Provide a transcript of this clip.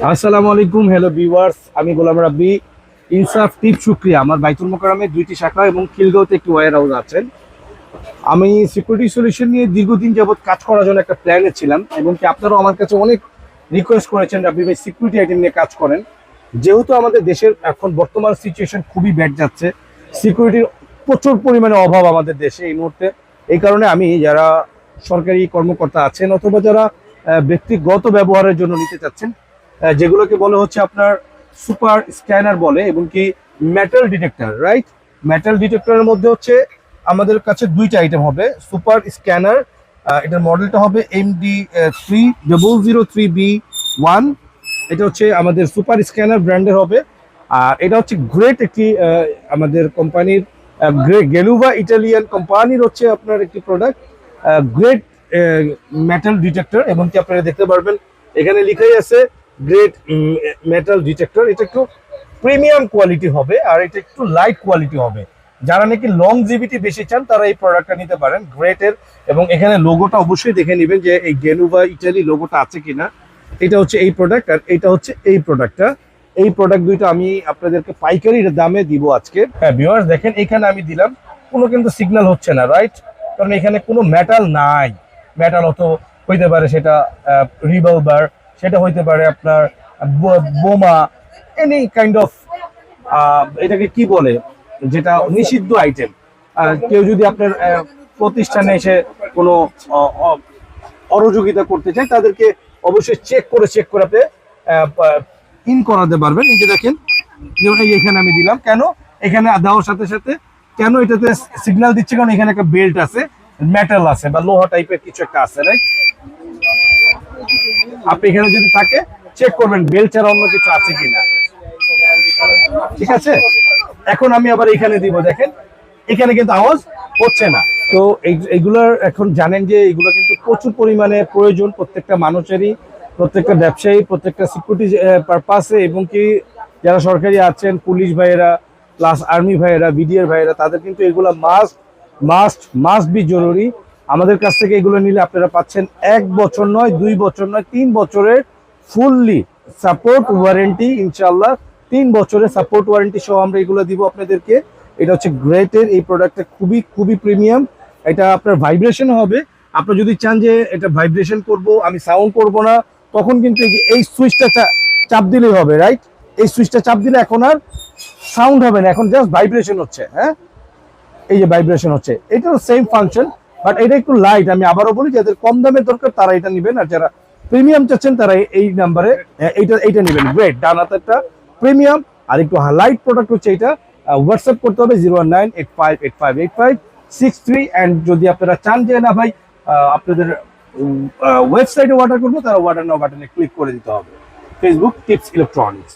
আসসালামু আলাইকুম, hello viewers. আমি গোলাম রাব্বি। ইনসাফ টিপ শুক্রিয়া আমার বাইতুল মোকাররমে 2টি শাখা এবং খিলগাঁওতে একটি ওয়্যার হাউস আছেন। আমি সিকিউরিটি সলিউশন নিয়ে দীর্ঘদিন যাবত কাজ করার জন্য একটা প্ল্যানে ছিলাম, এবং কি আপনারাও আমার কাছে অনেক রিকোয়েস্ট করেছেন রাব্বি ভাই সিকিউরিটি আইটেম নিয়ে কাজ করেন। যেহেতু আমাদের দেশের এখন বর্তমান সিচুয়েশন খুবই ব্যাড যাচ্ছে, সিকিউরিটির প্রচুর পরিমাণে অভাব আমাদের দেশে এই মুহূর্তে। এই কারণে আমি যারা সরকারি কর্মকর্তা আছেন অথবা যারা ব্যক্তিগত ব্যবহারের জন্য নিতে চাচ্ছেন, যেগুলোকে বলে হচ্ছে আপনার সুপার স্ক্যানার বলে, এবং কি মেটাল ডিটেক্টর, রাইট? মেটাল ডিটেক্টরের মধ্যে হচ্ছে আমাদের কাছে 2টা আইটেম হবে। সুপার স্ক্যানার, এটার মডেলটা হবে MD3003B1। এটা হচ্ছে আমাদের সুপার স্ক্যানার ব্র্যান্ডের হবে। আর এটা হচ্ছে গ্রেট একটি আমাদের কোম্পানির গেলুভা ইটালিয়ান কোম্পানির হচ্ছে আপনার একটি প্রোডাক্ট, গ্রেট মেটাল ডিটেক্টর। এবং কি আপনারা দেখতে পারবেন এখানে লিখাই আছে গ্রেট মেটাল ডিটেক্টর। এটা একটু প্রিমিয়াম কোয়ালিটি হবে আর এটা একটু লাইট কোয়ালিটি হবে। যারা নাকি লংজিভিটি বেশি চান তারা এই প্রোডাক্টটা নিতে পারেন গ্রেটের। এবং এখানে লোগোটা অবশ্যই দেখে নেবেন যে এই গেলুভা ইটালি লোগোটা আছে কিনা। এটা হচ্ছে এই প্রোডাক্ট আর এটা হচ্ছে এই প্রোডাক্টটা। এই প্রোডাক্ট দুইটা আমি আপনাদেরকে পাইকারি দামে দিব আজকে। হ্যাঁ ভিউয়ার্স, দেখেন এখানে আমি দিলাম, কোনো কিন্তু সিগন্যাল হচ্ছে না, রাইট? কারণ এখানে কোনো মেটাল নাই। মেটাল হতো হইতে পারে সেটা রিভলভার, সেটা হইতে পারে আপনার বোমা, এনি কাইন্ড অফ এটাকে কি বলে, যেটা নিষিদ্ধ আইটেম। কেউ যদি আপনার প্রতিষ্ঠানে এসে কোনো অরযোগিতা করতে চায় তাদেরকে অবশ্যই চেক করে আপনি ইন করাতে পারবেন। এই যে দেখেন, যেমন এখানে আমি দিলাম, কেন এখানে দেওয়ার সাথে সাথে কেন এটাতে সিগন্যাল দিচ্ছে, কারণ এখানে একটা বেল্ট আছে, মেটাল আছে বা লোহা টাইপের কিছু একটা আছে, রাইট? আপনি এখানে যদি থাকে চেক করবেন বেল্ট ছাড়া অন্য কিছু আছে কিনা, ঠিক আছে? এখন আমি আবার এখানে দিব, দেখেন এখানে কিন্তু আওয়াজ হচ্ছে না। তো এইগুলোর এখন জানেন যে এগুলো কিন্তু প্রচুর পরিমাণে প্রয়োজন প্রত্যেকটা মানুষেরই, প্রত্যেকটা ব্যবসায়ী, প্রত্যেকটা সিকিউরিটি পারপাসে। এবং কি যারা সরকারি আছেন, পুলিশ ভাইয়েরা প্লাস আর্মি ভাইয়েরা, বিডিআর ভাইয়েরা, তাদের কিন্তু এগুলো মাস্ট বি জরুরি। আমাদের কাছ থেকে এগুলো নিলে আপনারা পাচ্ছেন 1 বছর নয়, 2 বছর নয়, 3 বছরের ফুললি সাপোর্ট ওয়ারেন্টি। ইনশাল্লাহ 3 বছরের সাপোর্ট ওয়ারেন্টি সহ আমরা এগুলো দিব আপনাদেরকে। এটা হচ্ছে গ্রেটের এই প্রোডাক্টটা, খুবই প্রিমিয়াম। এটা আপনার ভাইব্রেশন হবে। আপনি যদি চান যে এটা ভাইব্রেশন করব, আমি সাউন্ড করব না, তখন কিন্তু এই সুইচটা চাপ দিলেই হবে, রাইট? এই সুইচটা চাপ দিলে এখন আর সাউন্ড হবে না, এখন জাস্ট ভাইব্রেশন হচ্ছে। হ্যাঁ, এই যে ভাইব্রেশন হচ্ছে, এটাও সেম ফাংশন, বাট এটা একটু লাইট। আমি আবারও বলি, যাদের কম দামের দরকার তারা এটা নেবেন, আর যারা প্রিমিয়াম চাচ্ছেন তারা এই নাম্বারে এইটা নেবেন। গ্রেট ডান হাতেরটা প্রিমিয়াম, আর একটু লাইট প্রোডাক্ট হচ্ছে এটা। হোয়াটসঅ্যাপ করতে হবে 01985858563। অ্যান্ড যদি আপনারা চান যে না ভাই আপনাদের ওয়েবসাইটে অর্ডার করবো, তারা অর্ডার নাও বাটনে ক্লিক করে দিতে হবে। Facebook tips electronics.